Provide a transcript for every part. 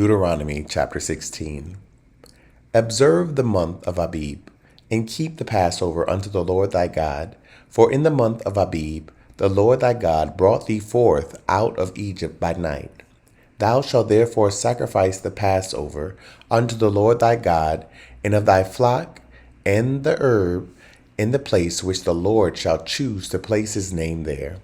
Deuteronomy chapter 16. Observe the month of Abib, and keep the Passover unto the Lord thy God. For in the month of Abib the Lord thy God brought thee forth out of Egypt by night. Thou shalt therefore sacrifice the Passover unto the Lord thy God, and of thy flock and the herb in the place which the Lord shall choose to place his name there.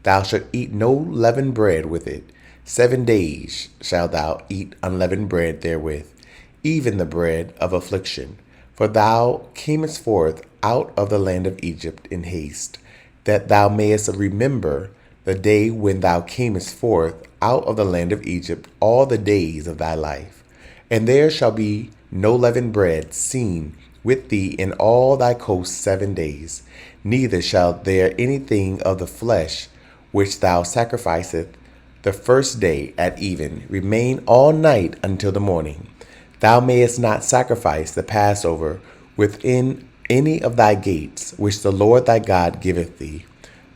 Thou shalt eat no leavened bread with it. 7 days shalt thou eat unleavened bread therewith, even the bread of affliction. For thou camest forth out of the land of Egypt in haste, that thou mayest remember the day when thou camest forth out of the land of Egypt all the days of thy life. And there shall be no leavened bread seen with thee in all thy coasts 7 days, neither shall there anything of the flesh which thou sacrificest the first day at even remain all night until the morning. Thou mayest not sacrifice the Passover within any of thy gates, which the Lord thy God giveth thee,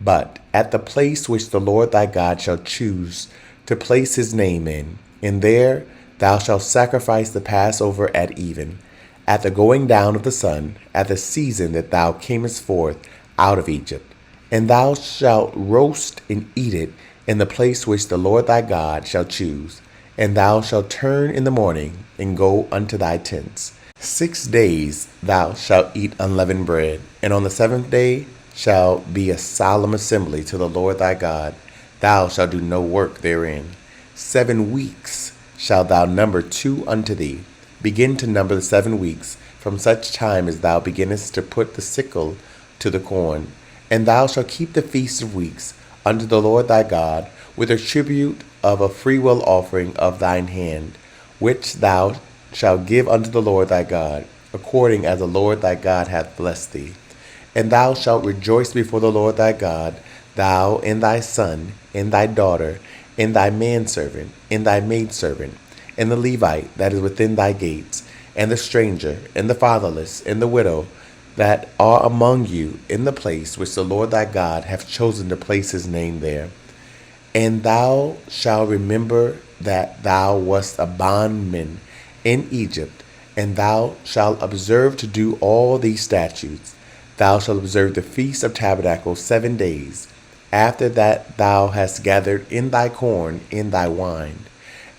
but at the place which the Lord thy God shall choose to place his name in, and there thou shalt sacrifice the Passover at even, at the going down of the sun, at the season that thou camest forth out of Egypt. And thou shalt roast and eat it in the place which the Lord thy God shall choose. And thou shalt turn in the morning and go unto thy tents. 6 days thou shalt eat unleavened bread, and on the 7th day shall be a solemn assembly to the Lord thy God. Thou shalt do no work therein. 7 weeks shalt thou number two unto thee. Begin to number the 7 weeks from such time as thou beginnest to put the sickle to the corn. And thou shalt keep the feast of weeks unto the Lord thy God, with a tribute of a freewill offering of thine hand, which thou shalt give unto the Lord thy God, according as the Lord thy God hath blessed thee. And thou shalt rejoice before the Lord thy God, thou and thy son, and thy daughter, and thy manservant, and thy maidservant, and the Levite that is within thy gates, and the stranger, and the fatherless, and the widow, that are among you in the place which the Lord thy God hath chosen to place his name there. And thou shalt remember that thou wast a bondman in Egypt, and thou shalt observe to do all these statutes. Thou shalt observe the Feast of Tabernacles 7 days, after that thou hast gathered in thy corn and thy wine.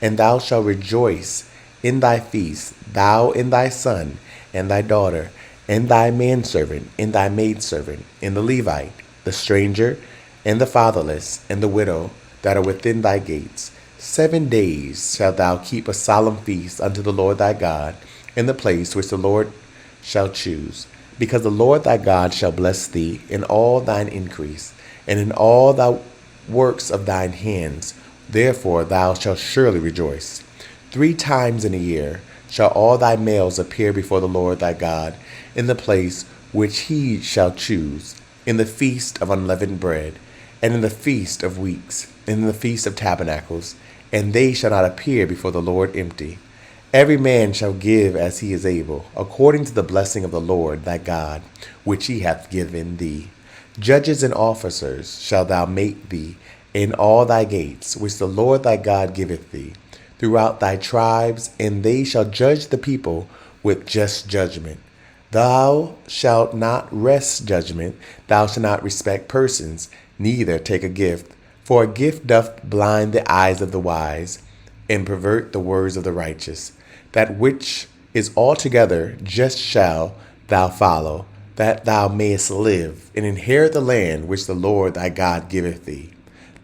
And thou shalt rejoice in thy feast, thou and thy son, and thy daughter, and thy manservant, and thy maidservant, and the Levite, the stranger, and the fatherless, and the widow that are within thy gates. 7 days shalt thou keep a solemn feast unto the Lord thy God, in the place which the Lord shall choose, because the Lord thy God shall bless thee in all thine increase, and in all thy works of thine hands. Therefore thou shalt surely rejoice. 3 times in a year shall all thy males appear before the Lord thy God, in the place which he shall choose, in the feast of unleavened bread, and in the feast of weeks, and in the feast of tabernacles, and they shall not appear before the Lord empty. Every man shall give as he is able, according to the blessing of the Lord thy God, which he hath given thee. Judges and officers shalt thou make thee in all thy gates, which the Lord thy God giveth thee, throughout thy tribes, and they shall judge the people with just judgment. Thou shalt not wrest judgment, thou shalt not respect persons, neither take a gift, for a gift doth blind the eyes of the wise, and pervert the words of the righteous. That which is altogether just shall thou follow, that thou mayest live, and inherit the land which the Lord thy God giveth thee.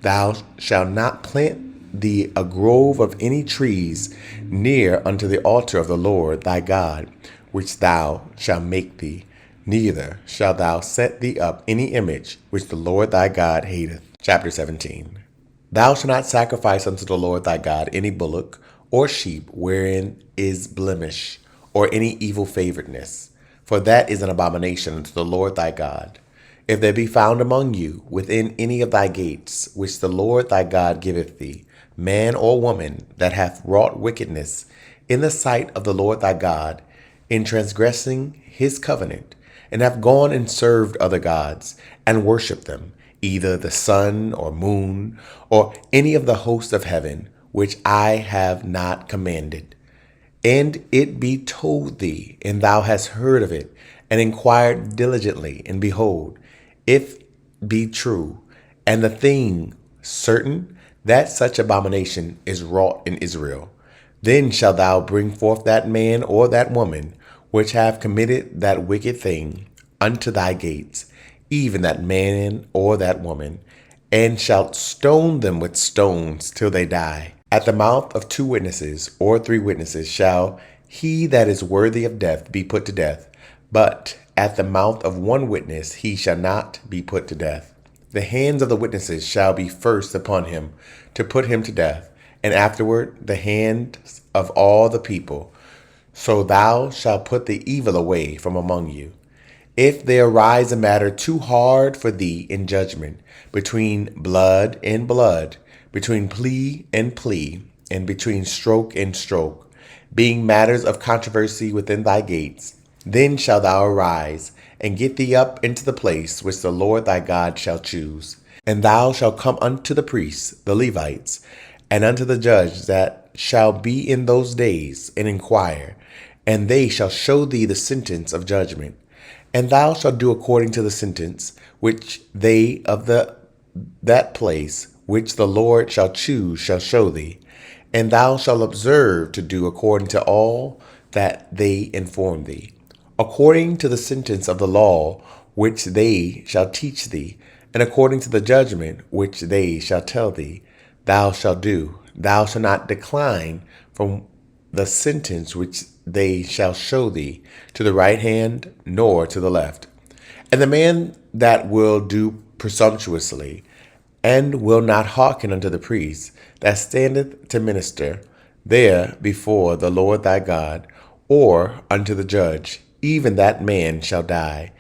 Thou shalt not plant thee a grove of any trees near unto the altar of the Lord thy God, which thou shalt make thee, neither shalt thou set thee up any image which the Lord thy God hateth. Chapter 17. Thou shalt not sacrifice unto the Lord thy God any bullock or sheep wherein is blemish, or any evil favoredness, for that is an abomination unto the Lord thy God. If there be found among you within any of thy gates, which the Lord thy God giveth thee, man or woman that hath wrought wickedness in the sight of the Lord thy God, in transgressing his covenant, and have gone and served other gods, and worshipped them, either the sun or moon, or any of the hosts of heaven, which I have not commanded. And it be told thee, and thou hast heard of it, and inquired diligently, and behold, if be true, and the thing certain, that such abomination is wrought in Israel, then shalt thou bring forth that man or that woman which have committed that wicked thing unto thy gates, even that man or that woman, and shalt stone them with stones till they die. At the mouth of 2 witnesses or 3 witnesses shall he that is worthy of death be put to death, but at the mouth of 1 witness he shall not be put to death. The hands of the witnesses shall be first upon him to put him to death, and afterward the hands of all the people. So thou shalt put the evil away from among you. If there arise a matter too hard for thee in judgment, between blood and blood, between plea, and between stroke and stroke, being matters of controversy within thy gates, then shalt thou arise, and get thee up into the place which the Lord thy God shall choose. And thou shalt come unto the priests, the Levites, and unto the judge that shall be in those days, and inquire, and they shall show thee the sentence of judgment. And thou shalt do according to the sentence which they of that place which the Lord shall choose shall show thee. And thou shalt observe to do according to all that they inform thee, according to the sentence of the law which they shall teach thee, and according to the judgment which they shall tell thee, thou shalt do. Thou shalt not decline from the sentence which they shall show thee, to the right hand nor to the left. And the man that will do presumptuously, and will not hearken unto the priest that standeth to minister there before the Lord thy God, or unto the judge, even that man shall die.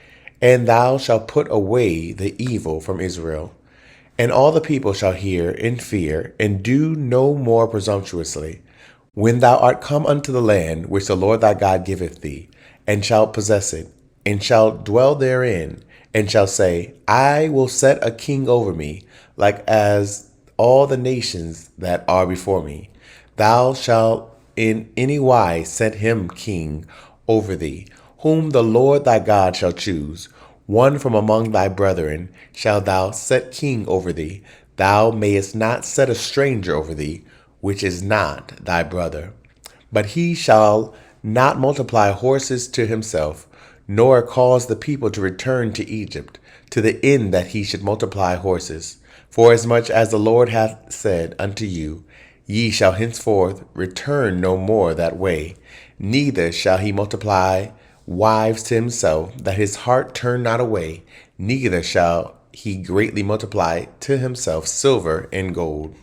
And thou shalt put away the evil from Israel. And all the people shall hear and fear, and do no more presumptuously. When thou art come unto the land which the Lord thy God giveth thee, and shalt possess it, and shalt dwell therein, and shalt say, I will set a king over me, like as all the nations that are before me. Thou shalt in any wise set him king over thee, whom the Lord thy God shall choose. One from among thy brethren shalt thou set king over thee. Thou mayest not set a stranger over thee, which is not thy brother. But he shall not multiply horses to himself, nor cause the people to return to Egypt, to the end that he should multiply horses. Forasmuch as the Lord hath said unto you, Ye shall henceforth return no more that way, neither shall he multiply wives to himself, that his heart turn not away, neither shall he greatly multiply to himself silver and gold.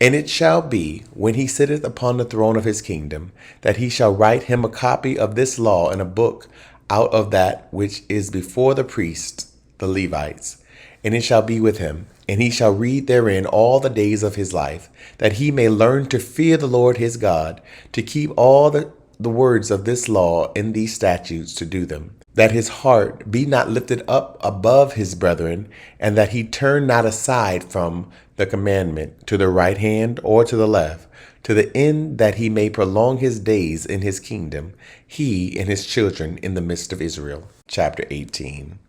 And it shall be, when he sitteth upon the throne of his kingdom, that he shall write him a copy of this law in a book out of that which is before the priests, the Levites. And it shall be with him, and he shall read therein all the days of his life, that he may learn to fear the Lord his God, to keep all the words of this law and these statutes to do them, that his heart be not lifted up above his brethren, and that he turn not aside from the commandment to the right hand or to the left, to the end that he may prolong his days in his kingdom, he and his children in the midst of Israel. Chapter 18.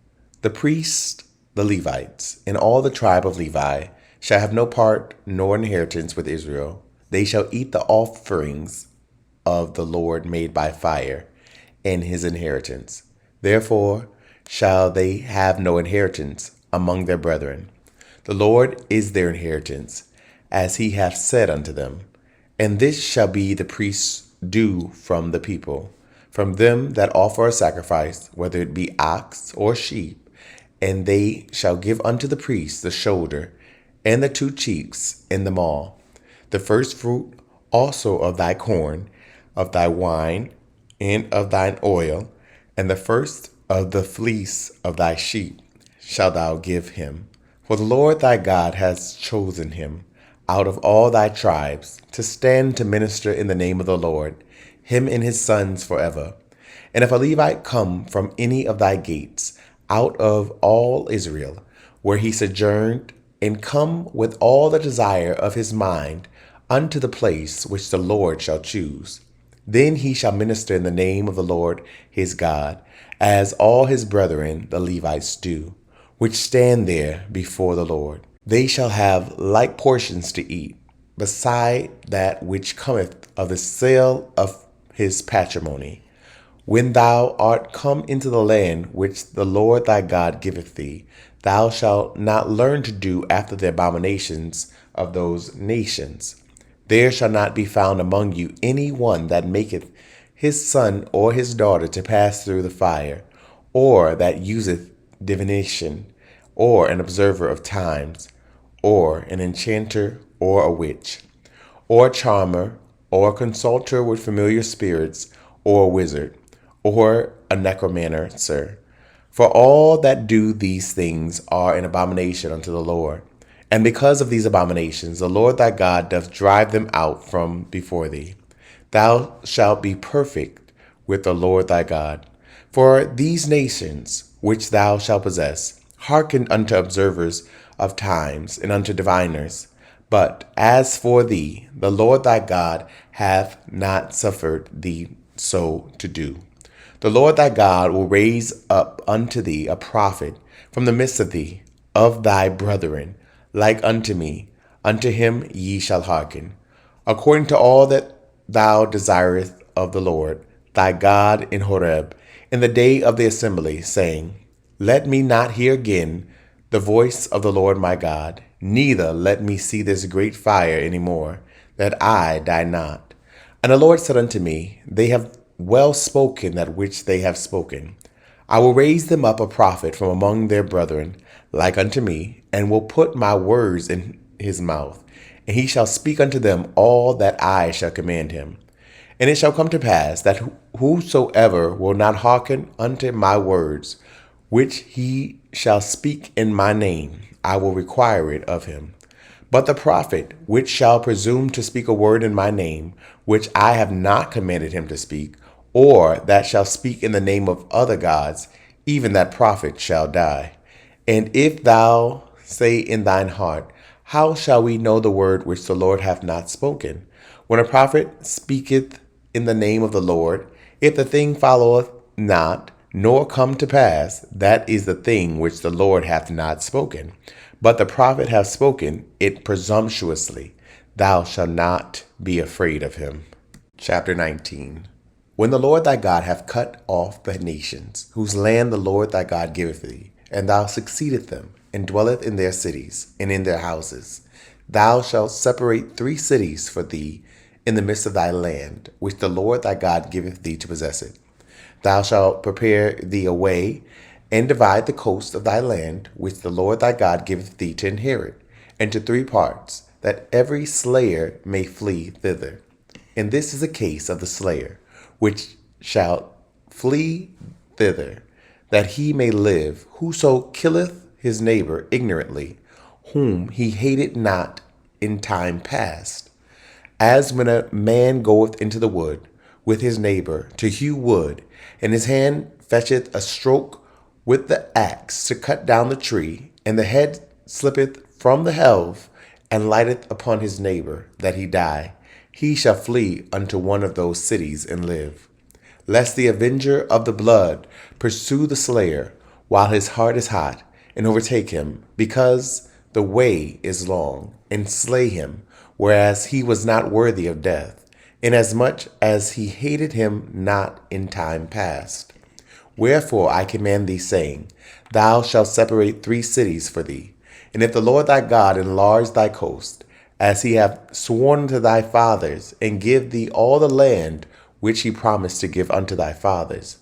The priests, the Levites, and all the tribe of Levi shall have no part nor inheritance with Israel. They shall eat the offerings of the Lord made by fire, and his inheritance. Therefore shall they have no inheritance among their brethren. The Lord is their inheritance, as he hath said unto them. And this shall be the priest's due from the people, from them that offer a sacrifice, whether it be ox or sheep. And they shall give unto the priest the shoulder, and the 2 cheeks, and the maw, the first fruit also of thy corn, of thy wine, and of thine oil, and the first of the fleece of thy sheep shalt thou give him. For the Lord thy God has chosen him out of all thy tribes to stand to minister in the name of the Lord, him and his sons forever. And if a Levite come from any of thy gates, out of all Israel, where he sojourned, and come with all the desire of his mind unto the place which the Lord shall choose. Then he shall minister in the name of the Lord his God, as all his brethren the Levites do, which stand there before the Lord. They shall have like portions to eat, beside that which cometh of the sale of his patrimony. When thou art come into the land which the Lord thy God giveth thee, thou shalt not learn to do after the abominations of those nations. There shall not be found among you any one that maketh his son or his daughter to pass through the fire, or that useth divination, or an observer of times, or an enchanter, or a witch, or a charmer, or a consulter with familiar spirits, or a wizard, or a necromancer. For all that do these things are an abomination unto the Lord. And because of these abominations, the Lord thy God doth drive them out from before thee. Thou shalt be perfect with the Lord thy God. For these nations which thou shalt possess hearken unto observers of times and unto diviners. But as for thee, the Lord thy God hath not suffered thee so to do. The Lord thy God will raise up unto thee a prophet from the midst of thee, of thy brethren, like unto me. Unto him ye shall hearken, according to all that thou desirest of the Lord thy God in Horeb, in the day of the assembly, saying, Let me not hear again the voice of the Lord my God, neither let me see this great fire any more, that I die not. And the Lord said unto me, They have well spoken that which they have spoken. I will raise them up a prophet from among their brethren, like unto me, and will put my words in his mouth, and he shall speak unto them all that I shall command him. And it shall come to pass that whosoever will not hearken unto my words, which he shall speak in my name, I will require it of him. But the prophet which shall presume to speak a word in my name, which I have not commanded him to speak, or that shall speak in the name of other gods, even that prophet shall die. And if thou say in thine heart, How shall we know the word which the Lord hath not spoken? When a prophet speaketh in the name of the Lord, if the thing followeth not, nor come to pass, that is the thing which the Lord hath not spoken. But the prophet hath spoken it presumptuously. Thou shalt not be afraid of him. Chapter 19. When the Lord thy God hath cut off the nations, whose land the Lord thy God giveth thee, and thou succeedeth them, and dwelleth in their cities, and in their houses, thou shalt separate 3 cities for thee in the midst of thy land, which the Lord thy God giveth thee to possess it. Thou shalt prepare thee a way, and divide the coast of thy land, which the Lord thy God giveth thee to inherit, into 3 parts, that every slayer may flee thither. And this is a case of the slayer, which shall flee thither, that he may live, whoso killeth his neighbor ignorantly, whom he hated not in time past. As when a man goeth into the wood with his neighbor to hew wood, and his hand fetcheth a stroke with the axe to cut down the tree, and the head slippeth from the helve, and lighteth upon his neighbor, that he die, he shall flee unto one of those cities and live. Lest the avenger of the blood pursue the slayer, while his heart is hot, and overtake him, because the way is long, and slay him, whereas he was not worthy of death, inasmuch as he hated him not in time past. Wherefore I command thee, saying, Thou shalt separate 3 cities for thee. And if the Lord thy God enlarge thy coast, as he hath sworn to thy fathers, and give thee all the land which he promised to give unto thy fathers,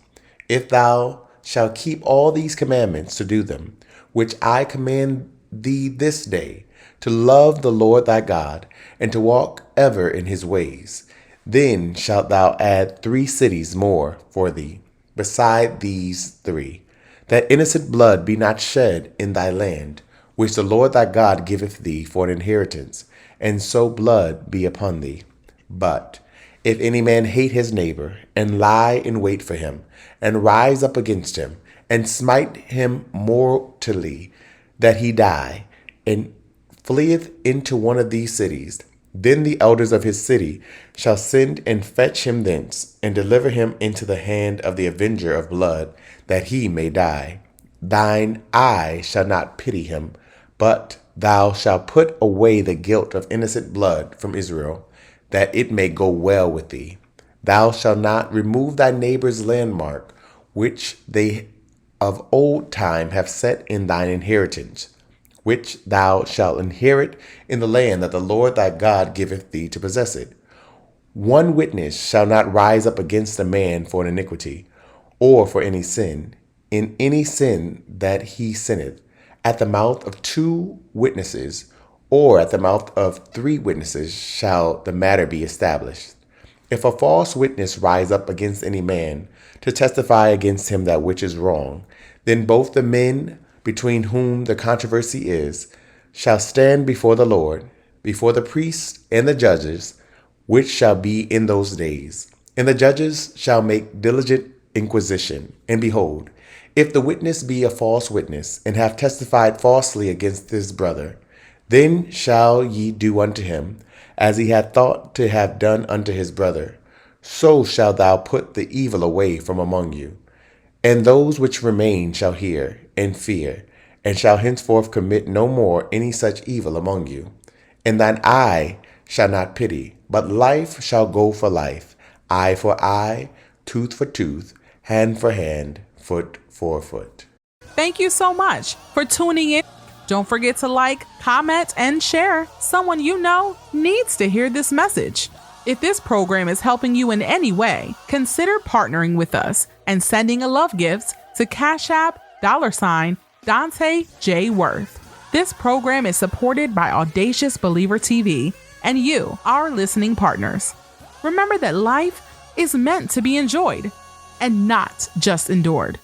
if thou shalt keep all these commandments to do them, which I command thee this day, to love the Lord thy God, and to walk ever in his ways, then shalt thou add 3 cities more for thee, beside these 3, that innocent blood be not shed in thy land, which the Lord thy God giveth thee for an inheritance, and so blood be upon thee. But if any man hate his neighbor, and lie in wait for him, and rise up against him, and smite him mortally, that he die, and fleeth into one of these cities, Then the elders of his city shall send and fetch him thence, and deliver him into the hand of the avenger of blood, that he may die. Thine eye shall not pity him, but thou shalt put away the guilt of innocent blood from Israel, that it may go well with thee. Thou shalt not remove thy neighbor's landmark, which they of old time have set in thine inheritance, which thou shalt inherit in the land that the Lord thy God giveth thee to possess it. One witness shall not rise up against a man for an iniquity, or for any sin, in any sin that he sinneth. At the mouth of 2 witnesses, or at the mouth of 3 witnesses, shall the matter be established. If a false witness rise up against any man to testify against him that which is wrong, then both the men between whom the controversy is shall stand before the Lord, before the priests and the judges, which shall be in those days. And the judges shall make diligent inquisition. And behold, if the witness be a false witness, and have testified falsely against his brother, then shall ye do unto him as he hath thought to have done unto his brother. So shalt thou put the evil away from among you. And those which remain shall hear and fear, and shall henceforth commit no more any such evil among you. And thine eye shall not pity, but life shall go for life, eye for eye, tooth for tooth, hand for hand, foot for foot. Thank you so much for tuning in. Don't forget to like, comment, and share. Someone you know needs to hear this message. If this program is helping you in any way, consider partnering with us and sending a love gift to Cash App $Dante J. Worth. This program is supported by Audacious Believer TV and you, our listening partners. Remember that life is meant to be enjoyed and not just endured.